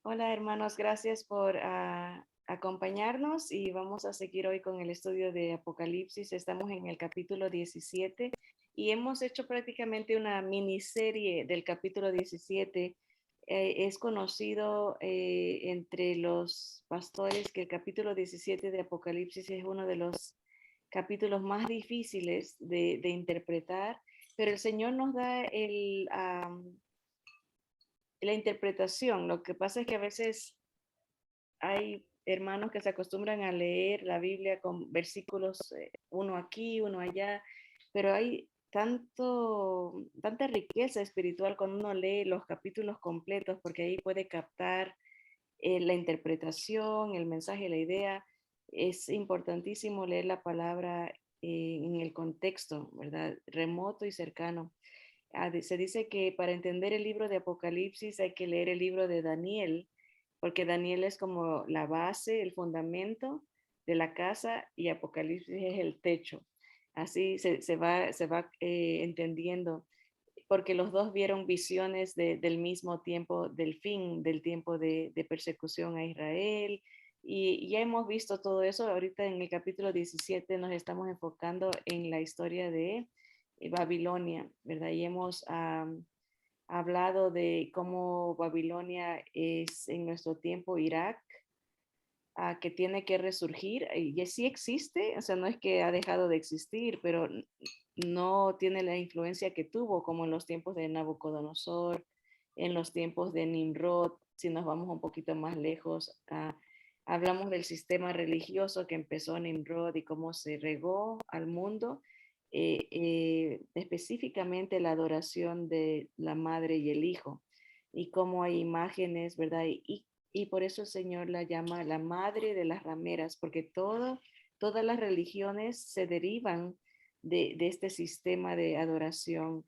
Hola hermanos, gracias por acompañarnos y vamos a seguir hoy con el estudio de Apocalipsis. Estamos en el capítulo 17 y hemos hecho prácticamente una miniserie del capítulo 17. Es conocido entre los pastores que el capítulo 17 de Apocalipsis es uno de los capítulos más difíciles de interpretar, pero el Señor nos da la interpretación. Lo que pasa es que a veces hay hermanos que se acostumbran a leer la Biblia con versículos, uno aquí, uno allá, pero hay tanta riqueza espiritual cuando uno lee los capítulos completos, porque ahí puede captar la interpretación, el mensaje, la idea. Es importantísimo leer la palabra en el contexto, ¿verdad? Remoto y cercano. Se dice que para entender el libro de Apocalipsis hay que leer el libro de Daniel, porque Daniel es como la base, el fundamento de la casa y Apocalipsis es el techo. Así se va entendiendo, porque los dos vieron visiones del mismo tiempo, del fin, del tiempo de persecución a Israel. Y ya hemos visto todo eso. Ahorita en el capítulo 17 nos estamos enfocando en la historia de Babilonia, ¿verdad? Y hemos hablado de cómo Babilonia es en nuestro tiempo Irak, que tiene que resurgir, y sí existe, o sea, no es que ha dejado de existir, pero no tiene la influencia que tuvo como en los tiempos de Nabucodonosor, en los tiempos de Nimrod. Si nos vamos un poquito más lejos, hablamos del sistema religioso que empezó Nimrod y cómo se regó al mundo, específicamente la adoración de la madre y el hijo, y cómo hay imágenes, ¿verdad? Y por eso el Señor la llama la madre de las rameras, porque todas las religiones se derivan de este sistema de adoración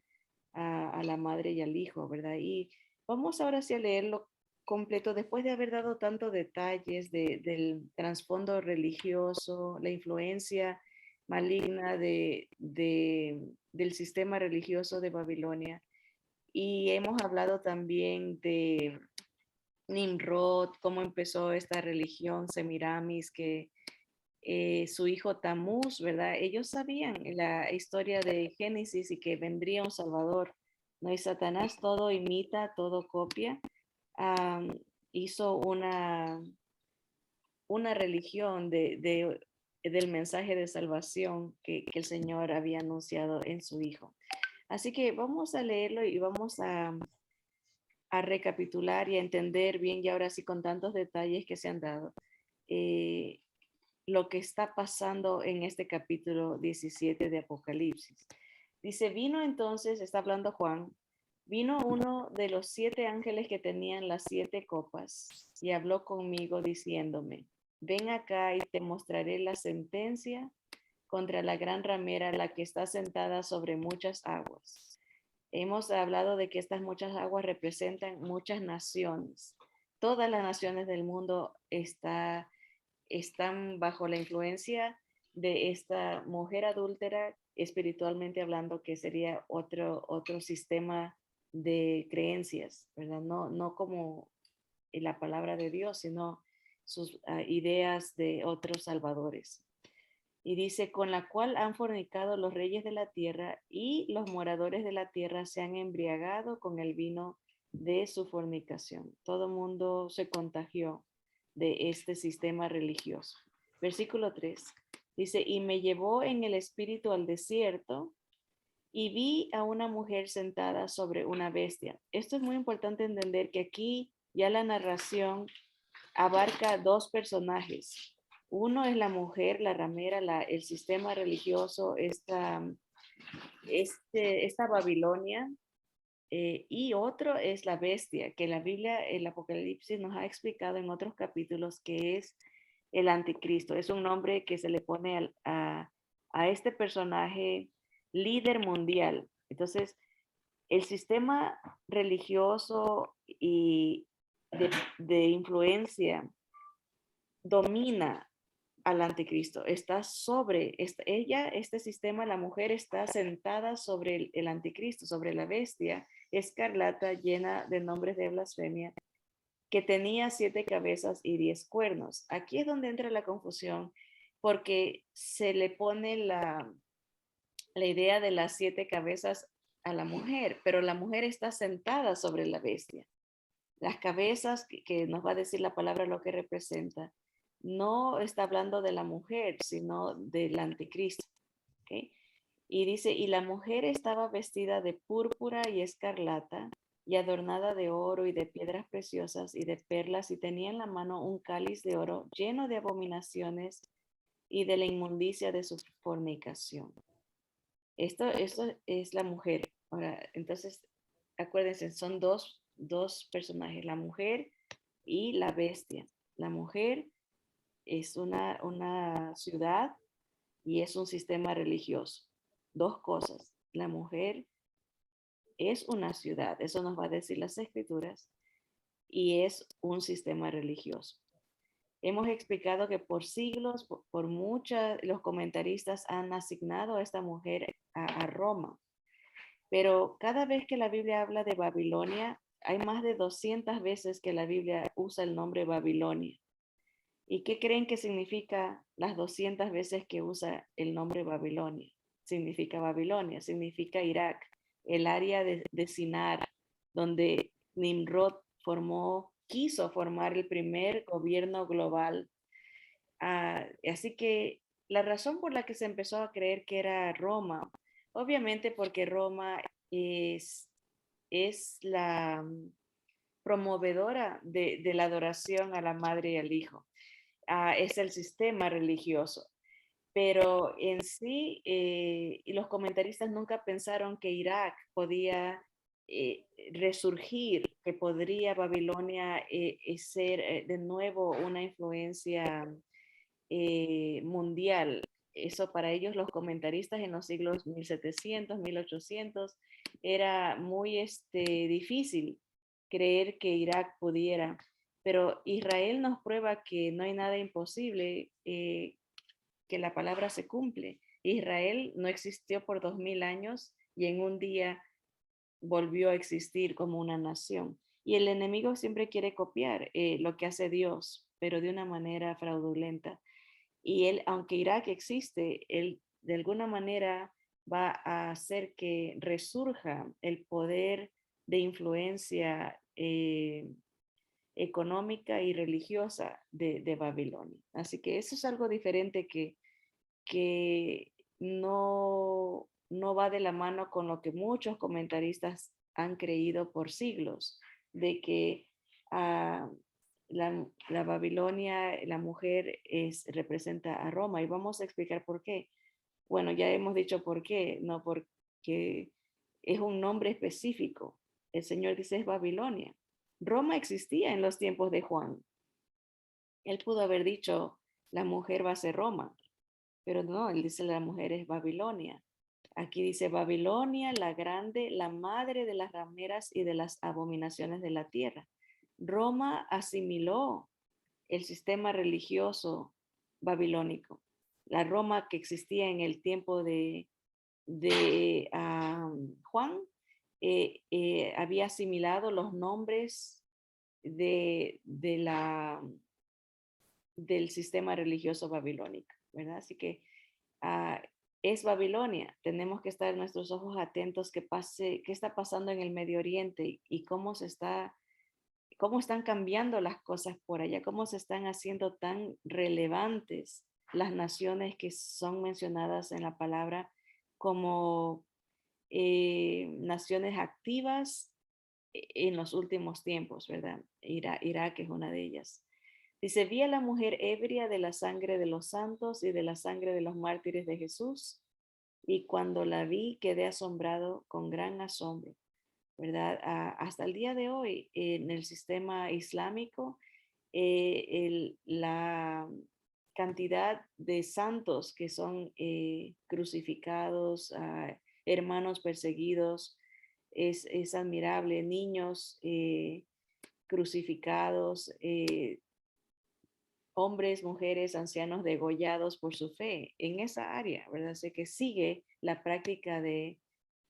a la madre y al hijo, ¿verdad? Y vamos ahora sí a leerlo completo después de haber dado tantos detalles del trasfondo religioso, la influencia maligna del sistema religioso de Babilonia. Y hemos hablado también de Nimrod, cómo empezó esta religión Semiramis, que su hijo Tamuz, ¿verdad? Ellos sabían la historia de Génesis y que vendría un Salvador, ¿no? Y Satanás todo imita, todo copia. Um, Hizo una religión del mensaje de salvación que el Señor había anunciado en su hijo. Así que vamos a leerlo y vamos a recapitular y a entender bien, y ahora sí con tantos detalles que se han dado, eh, lo que está pasando en este capítulo 17 de Apocalipsis. Dice, vino entonces, está hablando Juan, vino uno de los 7 ángeles que tenían las 7 copas y habló conmigo diciéndome, ven acá y te mostraré la sentencia contra la gran ramera, la que está sentada sobre muchas aguas. Hemos hablado de que estas muchas aguas representan muchas naciones. Todas las naciones del mundo están bajo la influencia de esta mujer adúltera, espiritualmente hablando, que sería otro sistema de creencias, ¿verdad? No como la palabra de Dios, sino sus ideas de otros salvadores. Y dice, con la cual han fornicado los reyes de la tierra y los moradores de la tierra se han embriagado con el vino de su fornicación. Todo mundo se contagió de este sistema religioso. Versículo 3 dice, y me llevó en el espíritu al desierto y vi a una mujer sentada sobre una bestia. Esto es muy importante entender que aquí ya la narración abarca dos personajes. Uno es la mujer, la ramera, el sistema religioso, esta Babilonia, y otro es la bestia, que la Biblia, el Apocalipsis nos ha explicado en otros capítulos que es el anticristo. Es un nombre que se le pone a este personaje líder mundial. Entonces, el sistema religioso y de influencia domina al anticristo, está sobre, este sistema, la mujer está sentada sobre anticristo, sobre la bestia escarlata llena de nombres de blasfemia, que tenía 7 cabezas y 10 cuernos. Aquí es donde entra la confusión, porque se le pone la idea de las 7 cabezas a la mujer, pero la mujer está sentada sobre la bestia. Las cabezas, que nos va a decir la palabra lo que representa, no está hablando de la mujer, sino del anticristo. ¿Okay? Y dice, y la mujer estaba vestida de púrpura y escarlata y adornada de oro y de piedras preciosas y de perlas, y tenía en la mano un cáliz de oro lleno de abominaciones y de la inmundicia de su fornicación. Esto es la mujer. Ahora, entonces, acuérdense, son dos personajes, la mujer y la bestia. La mujer es una ciudad y es un sistema religioso. Dos cosas. La mujer es una ciudad, eso nos va a decir las escrituras, y es un sistema religioso. Hemos explicado que por siglos, por muchos, los comentaristas han asignado a esta mujer a Roma, pero cada vez que la Biblia habla de Babilonia, hay más de 200 veces que la Biblia usa el nombre Babilonia. ¿Y qué creen que significa las 200 veces que usa el nombre Babilonia? Significa Babilonia, significa Irak, el área de Sinar, donde Nimrod quiso formar el primer gobierno global. Así que la razón por la que se empezó a creer que era Roma, obviamente porque Roma es la promovedora de la adoración a la madre y al hijo. Es el sistema religioso. Pero en sí, y los comentaristas nunca pensaron que Irak podía resurgir, que podría Babilonia ser de nuevo una influencia mundial. Eso para ellos, los comentaristas en los siglos 1700, 1800, era muy difícil creer que Irak pudiera. Pero Israel nos prueba que no hay nada imposible, que la palabra se cumple. Israel no existió por 2000 años y en un día volvió a existir como una nación. Y el enemigo siempre quiere copiar lo que hace Dios, pero de una manera fraudulenta. Y él, aunque Irak existe, él de alguna manera va a hacer que resurja el poder de influencia económica y religiosa de Babilonia. Así que eso es algo diferente que no va de la mano con lo que muchos comentaristas han creído por siglos, de que uh, la Babilonia, la mujer representa a Roma, y vamos a explicar por qué. Bueno, ya hemos dicho por qué, no porque es un nombre específico. El Señor dice es Babilonia. Roma existía en los tiempos de Juan. Él pudo haber dicho la mujer va a ser Roma, pero no, él dice la mujer es Babilonia. Aquí dice Babilonia, la grande, la madre de las rameras y de las abominaciones de la tierra. Roma asimiló el sistema religioso babilónico. La Roma que existía en el tiempo de Juan había asimilado los nombres del sistema religioso babilónico, ¿verdad? Así que uh, es Babilonia. Tenemos que estar nuestros ojos atentos qué está pasando en el Medio Oriente y cómo están cambiando las cosas por allá, cómo se están haciendo tan relevantes las naciones que son mencionadas en la palabra como naciones activas en los últimos tiempos, ¿verdad? Irak es una de ellas. Dice, vi a la mujer ebria de la sangre de los santos y de la sangre de los mártires de Jesús, y cuando la vi quedé asombrado con gran asombro, ¿verdad? Hasta el día de hoy, en el sistema islámico, la cantidad de santos que son crucificados, hermanos perseguidos, es admirable, niños crucificados, hombres, mujeres, ancianos degollados por su fe en esa área, ¿verdad? Así que sigue la práctica de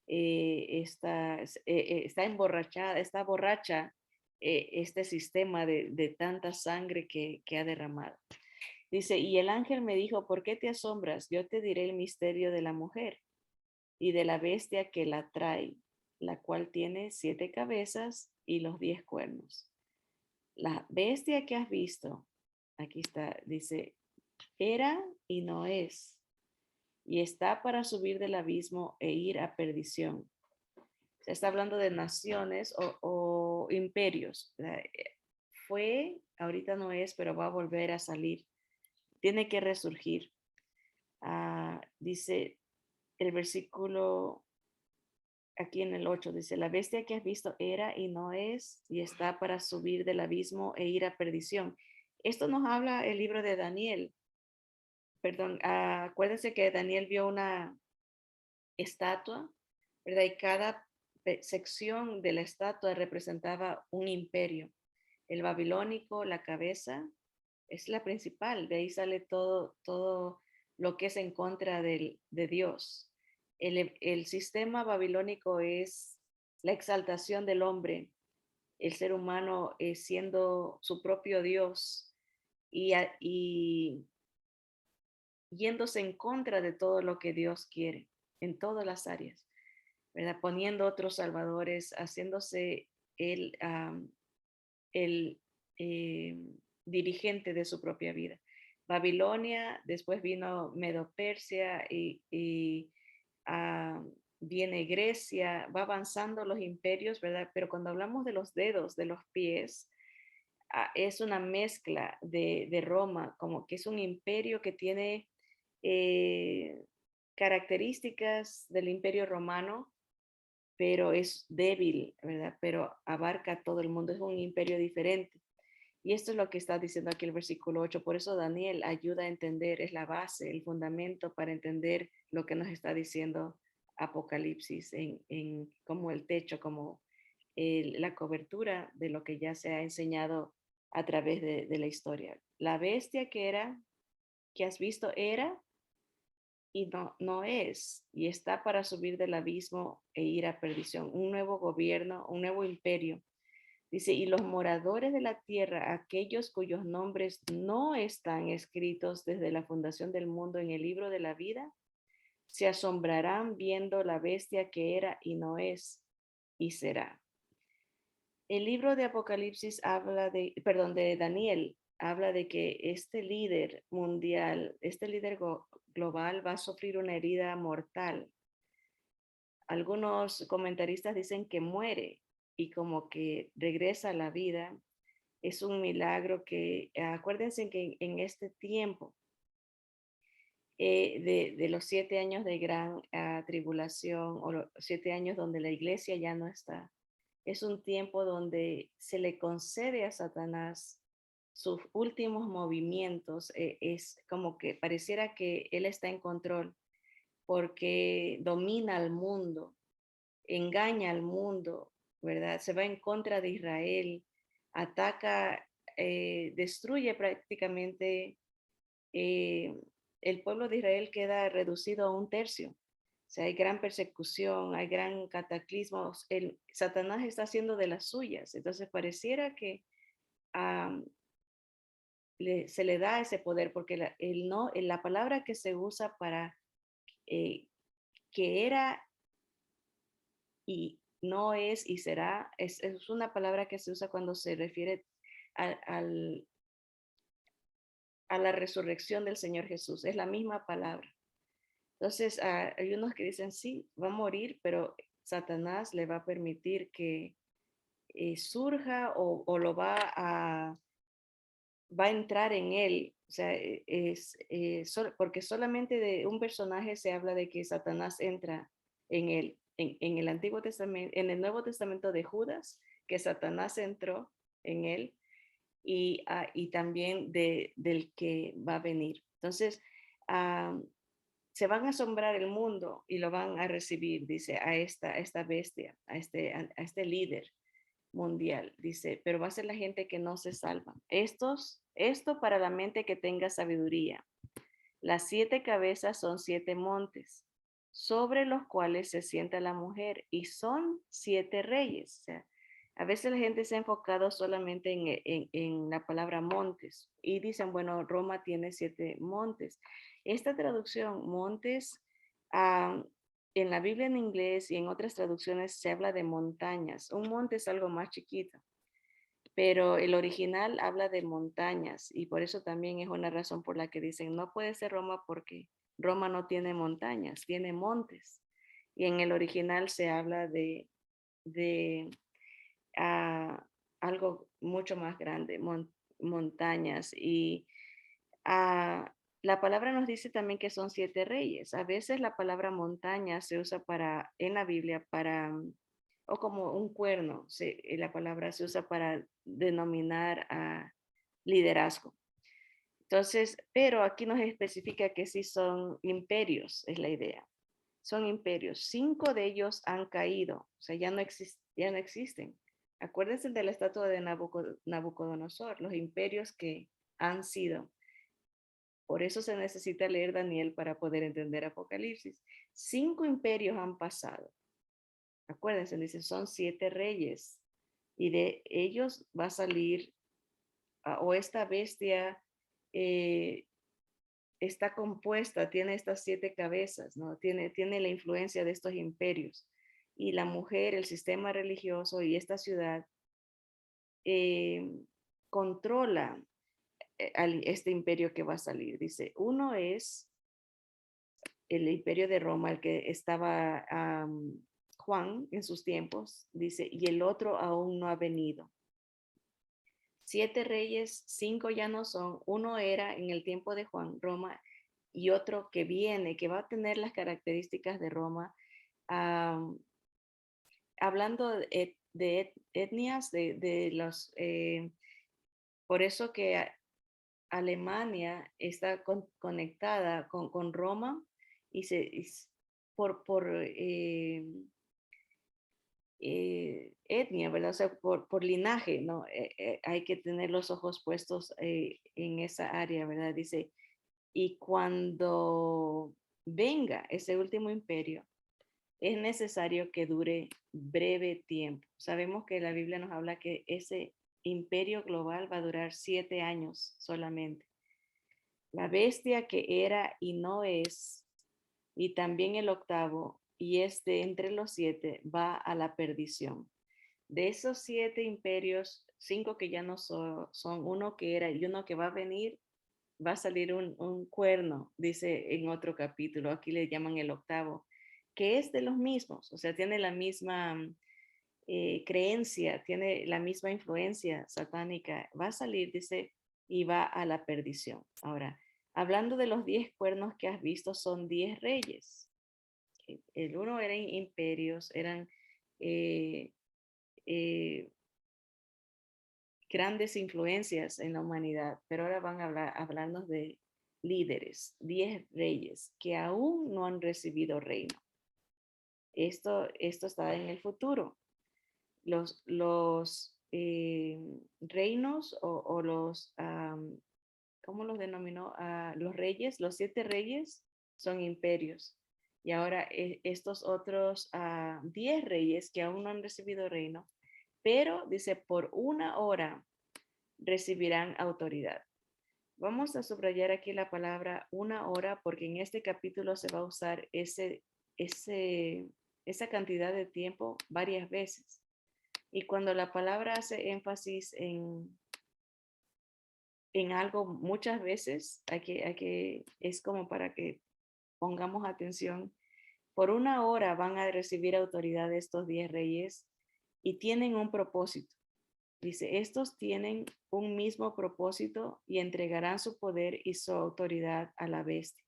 está emborrachada, está borracha este sistema de tanta sangre que ha derramado. Dice, y el ángel me dijo, ¿por qué te asombras? Yo te diré el misterio de la mujer y de la bestia que la trae, la cual tiene 7 cabezas y los 10 cuernos. La bestia que has visto, aquí está, dice, era y no es, y está para subir del abismo e ir a perdición. Se está hablando de naciones o imperios. Fue, ahorita no es, pero va a volver a salir. Tiene que resurgir. Dice el versículo aquí en el 8, dice, la bestia que has visto era y no es, y está para subir del abismo e ir a perdición. Esto nos habla el libro de Daniel. Perdón, acuérdense que Daniel vio una estatua, ¿verdad? Y cada sección de la estatua representaba un imperio. El babilónico, la cabeza, es la principal. De ahí sale todo lo que es en contra de Dios. El sistema babilónico es la exaltación del hombre, el ser humano siendo su propio Dios y yéndose en contra de todo lo que Dios quiere en todas las áreas, ¿verdad? Poniendo otros salvadores, haciéndose el dirigente de su propia vida. Babilonia, después vino Medo-Persia y viene Grecia, va avanzando los imperios, ¿verdad? Pero cuando hablamos de los dedos, de los pies, es una mezcla de Roma, como que es un imperio que tiene características del imperio romano, pero es débil, ¿verdad? Pero abarca a todo el mundo, es un imperio diferente. Y esto es lo que está diciendo aquí el versículo 8. Por eso Daniel ayuda a entender, es la base, el fundamento para entender lo que nos está diciendo Apocalipsis como el techo, como la cobertura de lo que ya se ha enseñado a través de la historia. La bestia que has visto era y no es, y está para subir del abismo e ir a perdición. Un nuevo gobierno, un nuevo imperio. Dice, y los moradores de la tierra, aquellos cuyos nombres no están escritos desde la fundación del mundo en el libro de la vida, se asombrarán viendo la bestia que era y no es y será. El libro de Apocalipsis habla de Daniel, habla de que este líder mundial, este líder global va a sufrir una herida mortal. Algunos comentaristas dicen que muere y como que regresa a la vida. Es un milagro que, acuérdense que en este tiempo de los 7 años de gran tribulación o los 7 años donde la iglesia ya no está, es un tiempo donde se le concede a Satanás sus últimos movimientos. Es como que pareciera que él está en control porque domina al mundo, engaña al mundo, ¿verdad? Se va en contra de Israel, ataca, destruye prácticamente eh, el pueblo de Israel queda reducido a un tercio. O sea, hay gran persecución, hay gran cataclismo. Satanás está haciendo de las suyas. Entonces pareciera que um, se le da ese poder porque la palabra que se usa para eh, que era y no es y será, es una palabra que se usa cuando se refiere al, a la resurrección del Señor Jesús. Es la misma palabra. Entonces, hay unos que dicen, sí, va a morir, pero Satanás le va a permitir que surja o va a entrar en él. O sea, porque solamente de un personaje se habla de que Satanás entra en él. En el Antiguo Testamento, en el Nuevo Testamento de Judas, que Satanás entró en él y también del que va a venir. Entonces, se van a asombrar el mundo y lo van a recibir, dice, a esta bestia, a este líder mundial, dice, pero va a ser la gente que no se salva. Esto para la mente que tenga sabiduría. Las 7 cabezas son 7 montes, sobre los cuales se sienta la mujer, y son 7 reyes. O sea, A veces la gente se ha enfocado solamente en la palabra montes y dicen, bueno, Roma tiene 7 montes. Esta traducción, montes, ah, en la Biblia en inglés y en otras traducciones se habla de montañas. Un monte es algo más chiquito, pero el original habla de montañas y por eso también es una razón por la que dicen, no puede ser Roma porque Roma no tiene montañas, tiene montes. Y en el original se habla de a algo mucho más grande, montañas. Y la palabra nos dice también que son 7 reyes. A veces la palabra montaña se usa para, en la Biblia, para, o como un cuerno, la palabra se usa para denominar a liderazgo. Entonces, pero aquí nos especifica que sí son imperios, es la idea. Son imperios. 5 de ellos han caído, o sea, ya no existen. Acuérdense de la estatua de Nabucodonosor, los imperios que han sido. Por eso se necesita leer Daniel para poder entender Apocalipsis. 5 imperios han pasado. Acuérdense, dice, son 7 reyes. Y de ellos va a salir, o esta bestia está compuesta, tiene estas 7 cabezas, ¿no? Tiene la influencia de estos imperios. Y la mujer, el sistema religioso y esta ciudad eh, controla este imperio que va a salir. Dice, uno es el imperio de Roma, el que estaba Juan en sus tiempos, dice, y el otro aún no ha venido. 7 reyes, 5 ya no son, uno era en el tiempo de Juan, Roma, y otro que viene, que va a tener las características de Roma. Hablando de etnias, de los, por eso que Alemania está conectada con Roma y por etnia, ¿verdad? O sea, por linaje, ¿no? Hay que tener los ojos puestos en esa área, ¿verdad? Dice, y cuando venga ese último imperio, es necesario que dure breve tiempo. Sabemos que la Biblia nos habla que ese imperio global va a durar 7 años solamente. La bestia que era y no es, y también el octavo, y este entre los 7, va a la perdición. De esos 7 imperios, 5 que ya no son uno que era y uno que va a venir, va a salir un cuerno, dice en otro capítulo, aquí le llaman el octavo, que es de los mismos, o sea, tiene la misma creencia, tiene la misma influencia satánica, va a salir, dice, y va a la perdición. Ahora, hablando de los 10 cuernos que has visto, son 10 reyes. El uno eran imperios, eran eh, eh, grandes influencias en la humanidad, pero ahora van a hablarnos de líderes, 10 reyes que aún no han recibido reino. Esto está en el futuro. Los reinos o los, ¿cómo los denominó? Los reyes, los 7 reyes son imperios. Y ahora estos otros 10 reyes que aún no han recibido reino, pero dice, por 1 hora recibirán autoridad. Vamos a subrayar aquí la palabra 1 hora porque en este capítulo se va a usar esa cantidad de tiempo varias veces. Y cuando la palabra hace énfasis en algo muchas veces, es como para que pongamos atención. Por 1 hora van a recibir autoridad estos 10 reyes y tienen un propósito. Dice, estos tienen un mismo propósito y entregarán su poder y su autoridad a la bestia.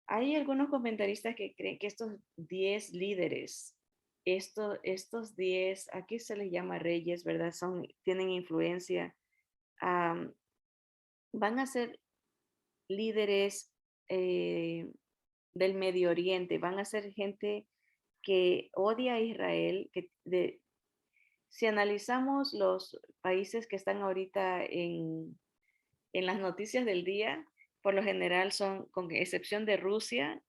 Hay algunos comentaristas que creen que estos 10 líderes, estos 10, aquí se les llama reyes, ¿verdad? Tienen influencia, van a ser líderes del Medio Oriente, van a ser gente que odia a Israel, si analizamos los países que están ahorita en las noticias del día, por lo general son, con excepción de Rusia,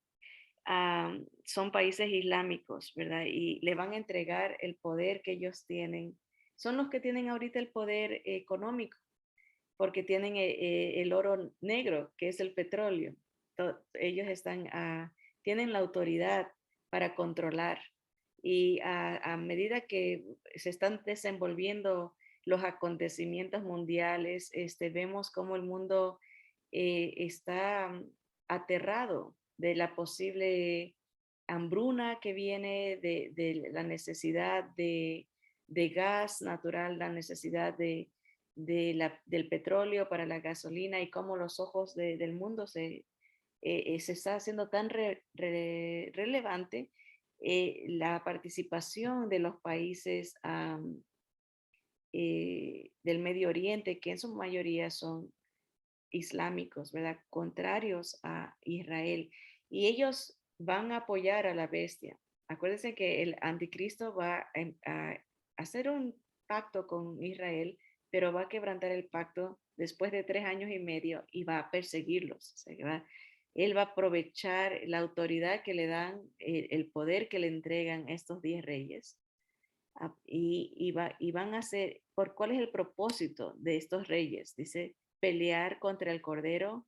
son países islámicos, ¿verdad? Y le van a entregar el poder que ellos tienen. Son los que tienen ahorita el poder económico, porque tienen el oro negro, que es el petróleo. Ellos tienen la autoridad para controlar. Y a medida que se están desenvolviendo los acontecimientos mundiales, vemos cómo el mundo está aterrado de la posible hambruna que viene, de la necesidad de gas natural, la necesidad del petróleo para la gasolina y cómo los ojos del mundo se está haciendo tan relevante la participación de los países del Medio Oriente, que en su mayoría son islámicos, ¿verdad? Contrarios a Israel. Y ellos van a apoyar a la bestia. Acuérdense que el anticristo va a hacer un pacto con Israel, pero va a quebrantar el pacto después de 3 años y medio y va a perseguirlos. O sea, él va a aprovechar la autoridad que le dan, el poder que le entregan estos 10 reyes. Y van a hacer, ¿cuál es el propósito de estos reyes? Dice, pelear contra el Cordero,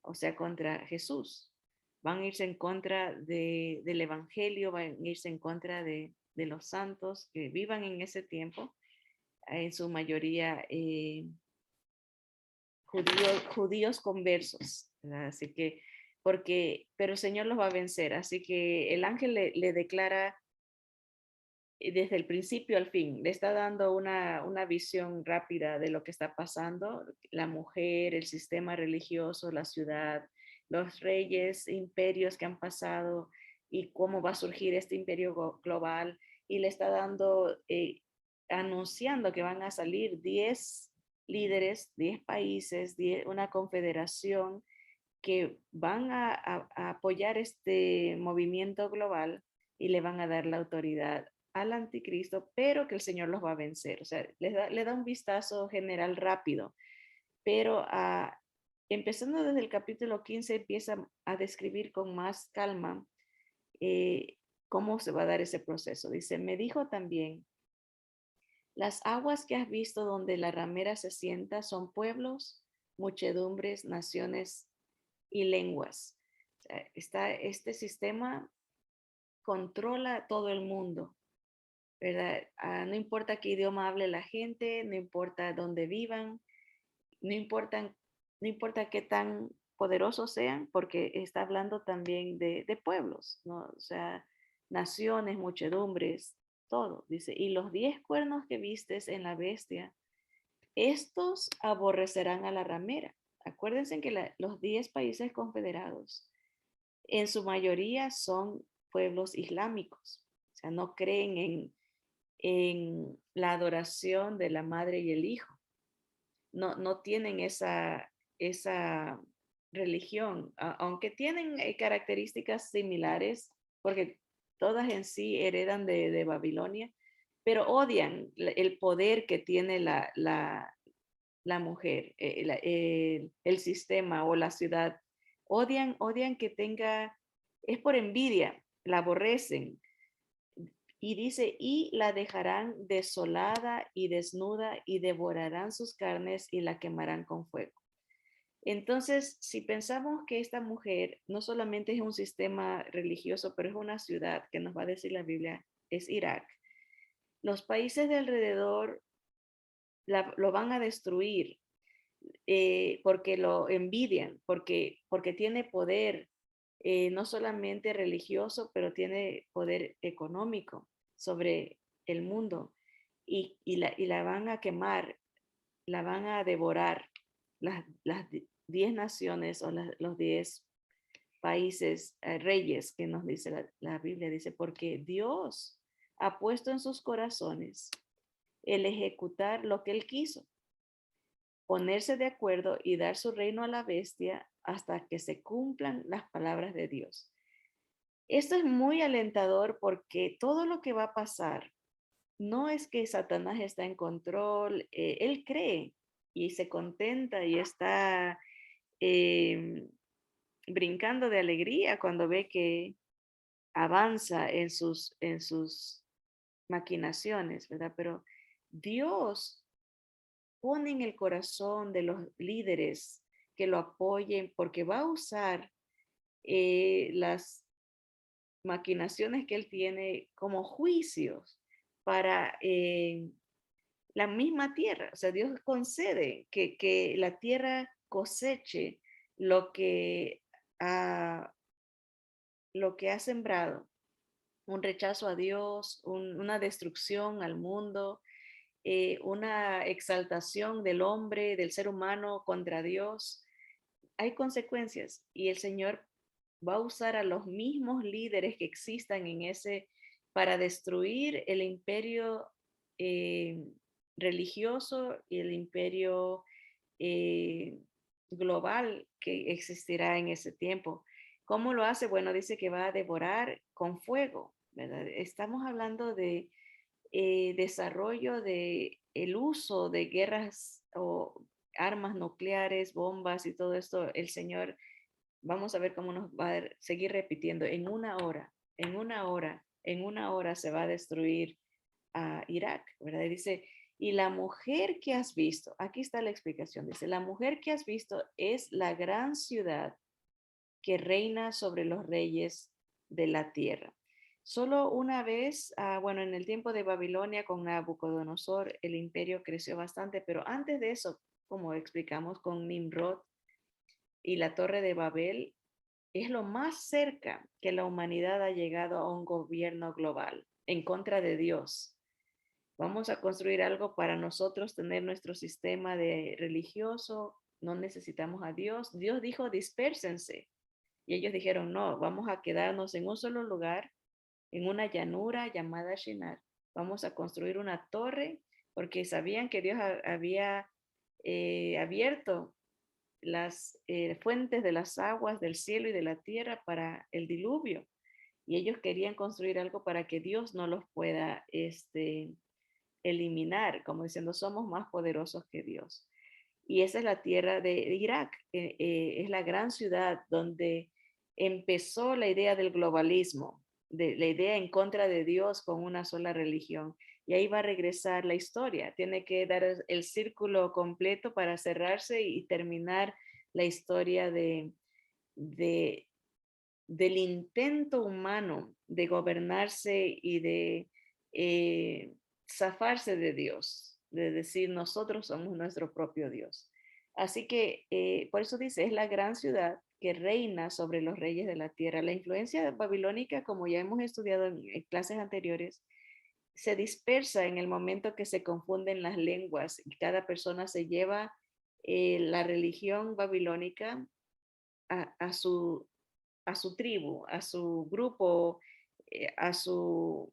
o sea, contra Jesús. Van a irse en contra del Evangelio, van a irse en contra de los santos que vivan en ese tiempo, en su mayoría judíos conversos, ¿verdad? Así que, pero el Señor los va a vencer, así que el ángel le declara desde el principio al fin, le está dando una visión rápida de lo que está pasando, la mujer, el sistema religioso, la ciudad, los reyes, imperios que han pasado y cómo va a surgir este imperio global, y le está dando, anunciando que van a salir 10 líderes, 10 países, una confederación que van a apoyar este movimiento global y le van a dar la autoridad al anticristo, pero que el Señor los va a vencer. O sea, le da un vistazo general rápido, pero empezando desde el capítulo 15 empieza a describir con más calma cómo se va a dar ese proceso. Dice, me dijo también, las aguas que has visto donde la ramera se sienta son pueblos, muchedumbres, naciones y lenguas. O sea, este sistema controla todo el mundo, ¿verdad? No importa qué idioma hable la gente, no importa dónde vivan, no importa, no importa qué tan poderosos sean, porque está hablando también de pueblos, ¿no? O sea, naciones, muchedumbres, todo, dice. Y los 10 cuernos que vistes en la bestia, estos aborrecerán a la ramera. Acuérdense que los 10 países confederados en su mayoría son pueblos islámicos, o sea, no creen en la adoración de la madre y el hijo, no tienen esa religión, aunque tienen características similares, porque todas en sí heredan de Babilonia, pero odian el poder que tiene la mujer, el sistema o la ciudad. Odian que tenga, es por envidia, la aborrecen. Y dice, y la dejarán desolada y desnuda y devorarán sus carnes y la quemarán con fuego. Entonces, si pensamos que esta mujer no solamente es un sistema religioso, pero es una ciudad, que nos va a decir la Biblia, es Irak. Los países de alrededor lo van a destruir porque lo envidian, porque tiene poder no solamente religioso, pero tiene poder económico sobre el mundo y la van a quemar, la van a devorar las 10 naciones o los 10 países, reyes que nos dice la Biblia, dice, porque Dios ha puesto en sus corazones el ejecutar lo que él quiso, ponerse de acuerdo y dar su reino a la bestia hasta que se cumplan las palabras de Dios. Esto es muy alentador porque todo lo que va a pasar no es que Satanás está en control, él cree y se contenta y está brincando de alegría cuando ve avanza en sus maquinaciones, ¿verdad? Pero Dios pone en el corazón de los líderes que lo apoyen porque va a usar las maquinaciones que él tiene como juicios para la misma tierra. O sea, Dios concede que la tierra coseche lo que, ha, lo que ha sembrado, un rechazo a Dios, una destrucción al mundo, una exaltación del hombre, del ser humano contra Dios. Hay consecuencias y el Señor va a usar a los mismos líderes que existan en ese para destruir el imperio eh, religioso y el imperio eh, global que existirá en ese tiempo. ¿Cómo lo hace? Bueno, dice que va a devorar con fuego, ¿verdad? Estamos hablando de desarrollo de el uso de guerras o armas nucleares, bombas y todo esto. El Señor, vamos a ver cómo nos va a seguir repitiendo, en una hora se va a destruir a Irak, ¿verdad? Y dice, y la mujer que has visto, aquí está la explicación, dice, la mujer que has visto es la gran ciudad que reina sobre los reyes de la tierra. Solo una vez, bueno, en el tiempo de Babilonia con Nabucodonosor, el imperio creció bastante, pero antes de eso, como explicamos con Nimrod y la Torre de Babel, es lo más cerca que la humanidad ha llegado a un gobierno global en contra de Dios. Vamos a construir algo para nosotros tener nuestro sistema de religioso, no necesitamos a Dios. Dios dijo, dispérsense. Y ellos dijeron, no, vamos a quedarnos en un solo lugar, en una llanura llamada Shinar. Vamos a construir una torre porque sabían que Dios había abierto las fuentes de las aguas del cielo y de la tierra para el diluvio. Y ellos querían construir algo para que Dios no los pueda eliminar, como diciendo, somos más poderosos que Dios. Y esa es la tierra de Irak, es la gran ciudad donde empezó la idea del globalismo, de la idea en contra de Dios con una sola religión. Y ahí va a regresar la historia. Tiene que dar el círculo completo para cerrarse y terminar la historia de, del intento humano de gobernarse y de zafarse de Dios, de decir nosotros somos nuestro propio Dios. Así que por eso dice, es la gran ciudad que reina sobre los reyes de la tierra. La influencia babilónica, como ya hemos estudiado en clases anteriores, se dispersa en el momento que se confunden las lenguas y cada persona se lleva la religión babilónica a su tribu, a su grupo, a su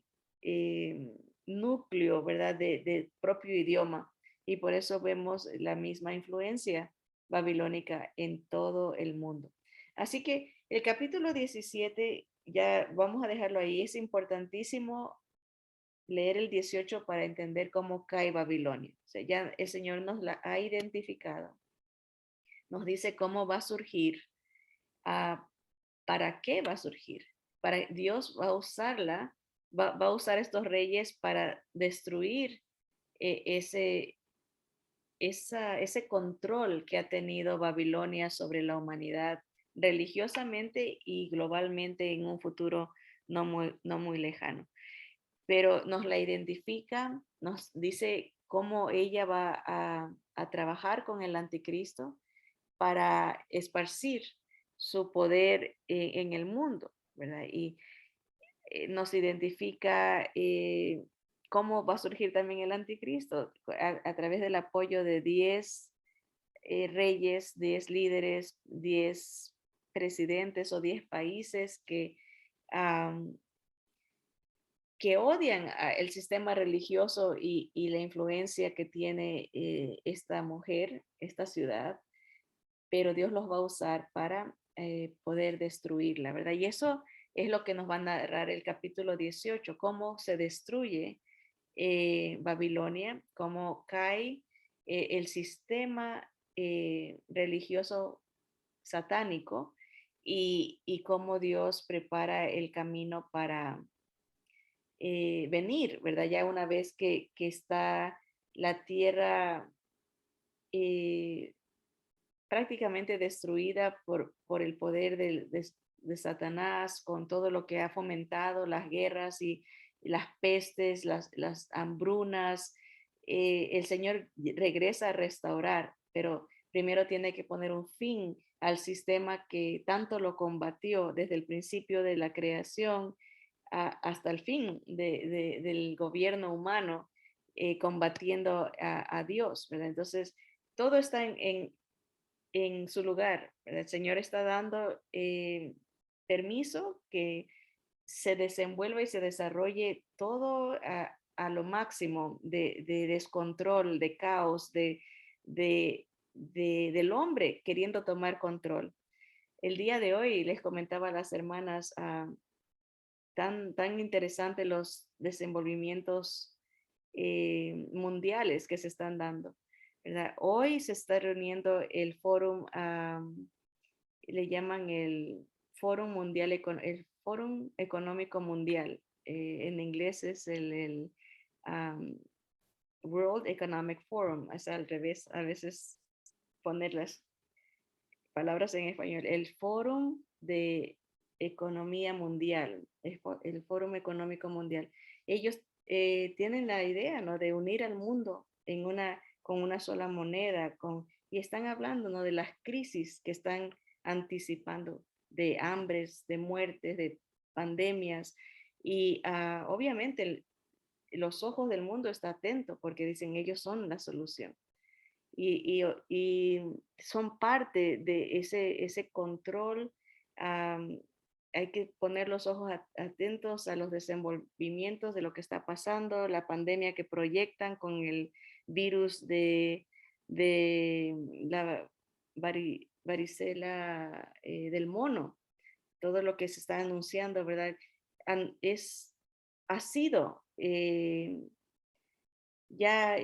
núcleo, ¿verdad? De propio idioma. Y por eso vemos la misma influencia babilónica en todo el mundo. Así que el capítulo 17, ya vamos a dejarlo ahí, es importantísimo leer el 18 para entender cómo cae Babilonia. O sea, ya el Señor nos la ha identificado, nos dice cómo va a surgir, uh, para qué va a surgir. Para Dios va a usarla, va a usar estos reyes para destruir ese, ese control que ha tenido Babilonia sobre la humanidad religiosamente y globalmente en un futuro no muy lejano. Pero nos la identifica, nos dice cómo ella va a trabajar con el anticristo para esparcir su poder en el mundo, ¿verdad? Y nos identifica cómo va a surgir también el anticristo a través del apoyo de 10 reyes, 10 líderes, 10 presidentes o 10 países um, que odian el sistema religioso y la influencia que tiene esta mujer, esta ciudad, pero Dios los va a usar para poder destruirla, ¿verdad? Y eso es lo que nos va a narrar el capítulo 18, cómo se destruye Babilonia, cómo cae el sistema religioso satánico y cómo Dios prepara el camino para venir, ¿verdad? Ya una vez que está la tierra eh, prácticamente destruida por el poder de Satanás, con todo lo que ha fomentado, las guerras y las pestes, las hambrunas. El Señor regresa a restaurar, pero primero tiene que poner un fin al sistema que tanto lo combatió desde el principio de la creación hasta el fin del gobierno humano, combatiendo a Dios, ¿verdad? Entonces, todo está en su lugar, ¿verdad? El Señor está dando permiso que se desenvuelva y se desarrolle todo a lo máximo de descontrol, de caos, del hombre queriendo tomar control. El día de hoy les comentaba a las hermanas tan interesantes los desenvolvimientos mundiales que se están dando, ¿verdad? Hoy se está reuniendo el foro, le llaman el Foro Mundial, el Foro Económico Mundial. En inglés es um, World Economic Forum, es al revés, a veces poner las palabras en español. El Foro de Economía Mundial, el Foro Económico Mundial. Ellos tienen la idea, ¿no?, de unir al mundo con una sola moneda, y están hablando, ¿no?, de las crisis que están anticipando, de hambres, de muertes, de pandemias, y obviamente los ojos del mundo están atentos porque dicen ellos son la solución. Y son parte de ese control. Hay que poner los ojos atentos a los desenvolvimientos de lo que está pasando, la pandemia que proyectan con el virus de la varicela del mono, todo lo que se está anunciando, ¿verdad? Ha sido ya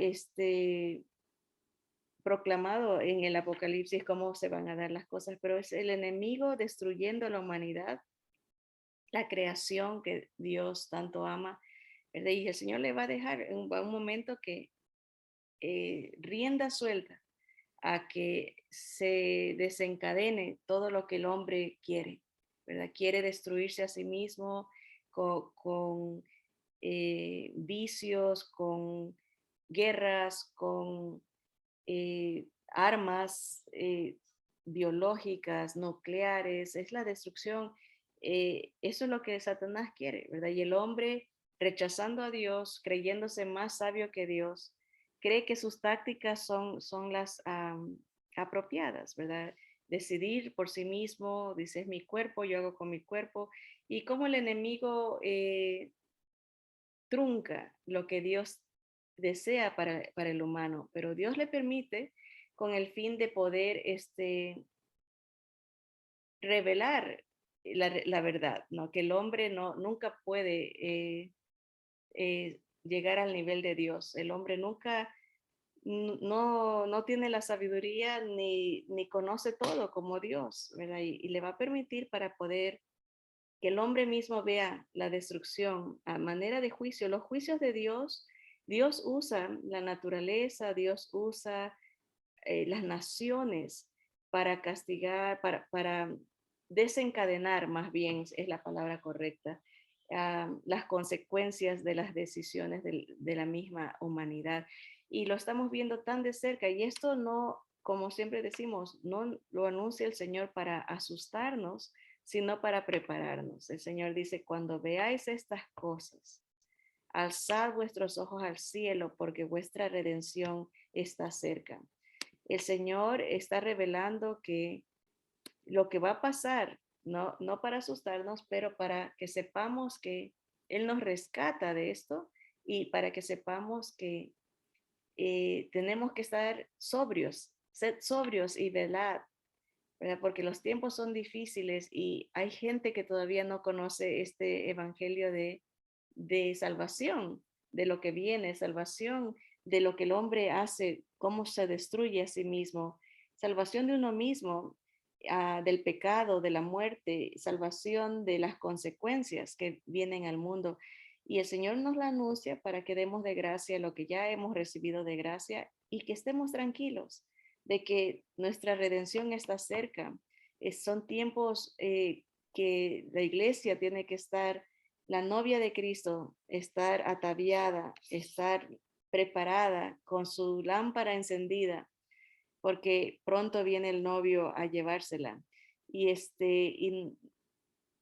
proclamado en el Apocalipsis cómo se van a dar las cosas, pero es el enemigo destruyendo a la humanidad, la creación que Dios tanto ama, ¿verdad? Y el Señor le va a dejar en un momento que rienda suelta a que se desencadene todo lo que el hombre quiere, ¿verdad? Quiere destruirse a sí mismo con vicios, con guerras, con armas biológicas, nucleares, es la destrucción. Eso es lo que Satanás quiere, ¿verdad? Y el hombre, rechazando a Dios, creyéndose más sabio que Dios, cree que sus tácticas son las apropiadas, ¿verdad? Decidir por sí mismo, dice, es mi cuerpo, yo hago con mi cuerpo, y como el enemigo trunca lo que Dios desea para el humano, pero Dios le permite con el fin de poder revelar la verdad, ¿no? Que el hombre nunca puede llegar al nivel de Dios. El hombre nunca, no tiene la sabiduría ni conoce todo como Dios, ¿verdad? Y le va a permitir para poder que el hombre mismo vea la destrucción a manera de juicio. Los juicios de Dios, Dios usa la naturaleza, Dios usa las naciones para castigar, para desencadenar, más bien es la palabra correcta, las consecuencias de las decisiones de la misma humanidad. Y lo estamos viendo tan de cerca, y esto no, como siempre decimos, no lo anuncia el Señor para asustarnos, sino para prepararnos. El Señor dice, cuando veáis estas cosas, alzad vuestros ojos al cielo, porque vuestra redención está cerca. El Señor está revelando que lo que va a pasar, no para asustarnos, pero para que sepamos que Él nos rescata de esto, y para que sepamos que tenemos que estar sobrios, sed sobrios y velad, ¿verdad? Porque los tiempos son difíciles y hay gente que todavía no conoce este evangelio de salvación, de lo que viene, salvación, de lo que el hombre hace, cómo se destruye a sí mismo, salvación de uno mismo. del pecado, de la muerte, salvación de las consecuencias que vienen al mundo. Y el Señor nos la anuncia para que demos de gracia lo que ya hemos recibido de gracia y que estemos tranquilos de que nuestra redención está cerca. Son tiempos que la iglesia tiene que estar, la novia de Cristo, estar ataviada, estar preparada con su lámpara encendida porque pronto viene el novio a llevársela. Y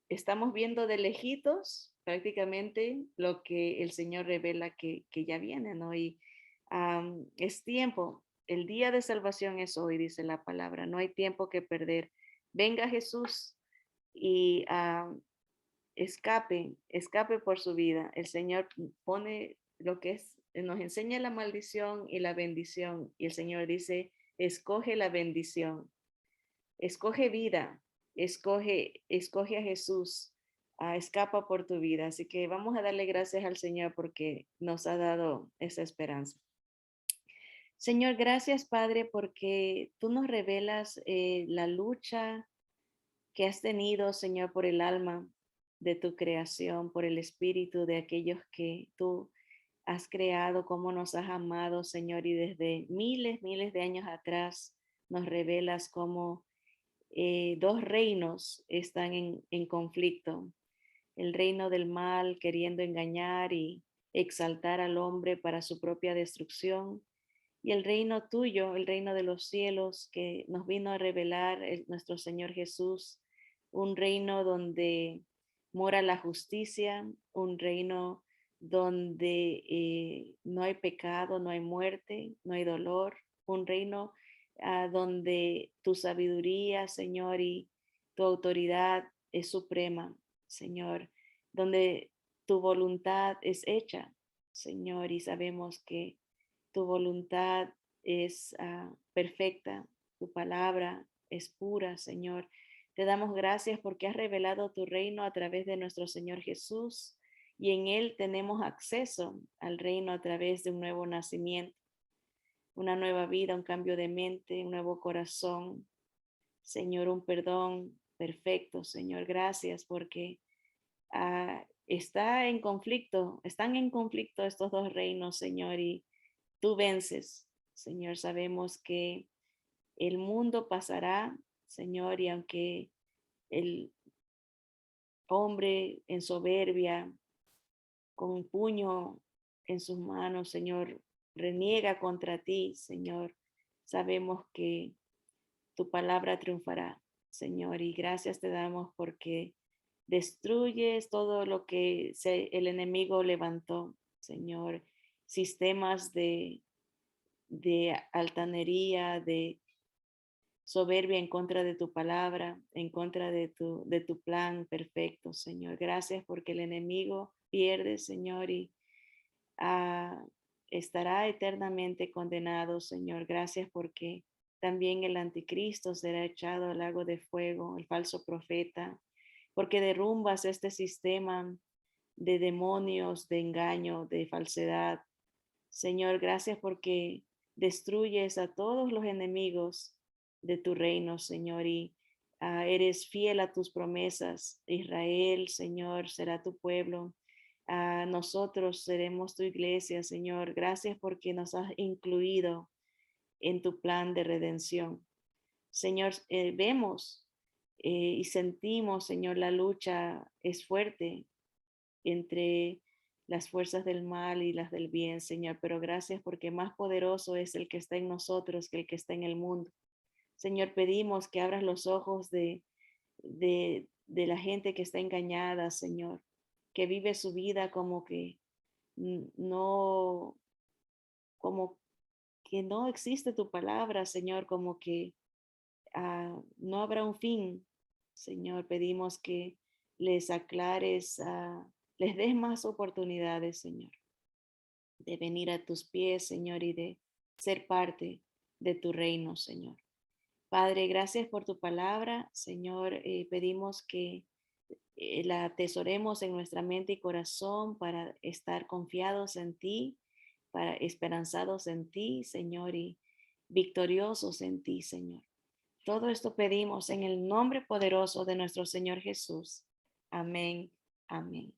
estamos viendo de lejitos prácticamente lo que el Señor revela que ya viene, ¿no? Y es tiempo, el día de salvación es hoy, dice la palabra, no hay tiempo que perder. Venga Jesús y escape por su vida. El Señor pone lo que es, nos enseña la maldición y la bendición. Y el Señor dice, escoge la bendición, escoge vida, escoge a Jesús, escapa por tu vida. Así que vamos a darle gracias al Señor porque nos ha dado esa esperanza. Señor, gracias Padre porque tú nos revelas la lucha que has tenido, Señor, por el alma de tu creación, por el espíritu de aquellos que tú has creado, cómo nos has amado, Señor, y desde miles de años atrás nos revelas cómo dos reinos están en conflicto. El reino del mal queriendo engañar y exaltar al hombre para su propia destrucción, y el reino tuyo, el reino de los cielos, que nos vino a revelar nuestro Señor Jesús, un reino donde mora la justicia, un reino donde no hay pecado, no hay muerte, no hay dolor, un reino donde tu sabiduría, Señor, y tu autoridad es suprema, Señor, donde tu voluntad es hecha, Señor, y sabemos que tu voluntad es perfecta, tu palabra es pura, Señor. Te damos gracias porque has revelado tu reino a través de nuestro Señor Jesús y en Él tenemos acceso al reino a través de un nuevo nacimiento, una nueva vida, un cambio de mente, un nuevo corazón. Señor, un perdón perfecto, Señor. Gracias porque están en conflicto estos dos reinos, Señor, y tú vences, Señor. Sabemos que el mundo pasará, Señor, y aunque el hombre en soberbia, con un puño en sus manos, Señor, reniega contra ti, Señor, sabemos que tu palabra triunfará, Señor, y gracias te damos porque destruyes todo lo que el enemigo levantó, Señor, sistemas de altanería, de soberbia en contra de tu palabra, en contra de tu plan perfecto, Señor. Gracias porque el enemigo pierde, Señor, y ah, estará eternamente condenado, Señor. Gracias porque también el anticristo será echado al lago de fuego, el falso profeta, porque derrumbas este sistema de demonios, de engaño, de falsedad. Señor, gracias porque destruyes a todos los enemigos de tu reino, Señor, y eres fiel a tus promesas. Israel, Señor, será tu pueblo. Nosotros seremos tu iglesia, Señor. Gracias porque nos has incluido en tu plan de redención. Señor, vemos y sentimos, Señor, la lucha es fuerte entre las fuerzas del mal y las del bien, Señor, pero gracias porque más poderoso es el que está en nosotros que el que está en el mundo. Señor, pedimos que abras los ojos de la gente que está engañada, Señor, que vive su vida como que no, como que no existe tu palabra, Señor, como que no habrá un fin. Señor, pedimos que les aclares, les des más oportunidades, Señor, de venir a tus pies, Señor, y de ser parte de tu reino, Señor. Padre, gracias por tu palabra, Señor. Pedimos que la atesoremos en nuestra mente y corazón para estar confiados en ti, para esperanzados en ti, Señor, y victoriosos en ti, Señor. Todo esto pedimos en el nombre poderoso de nuestro Señor Jesús. Amén. Amén.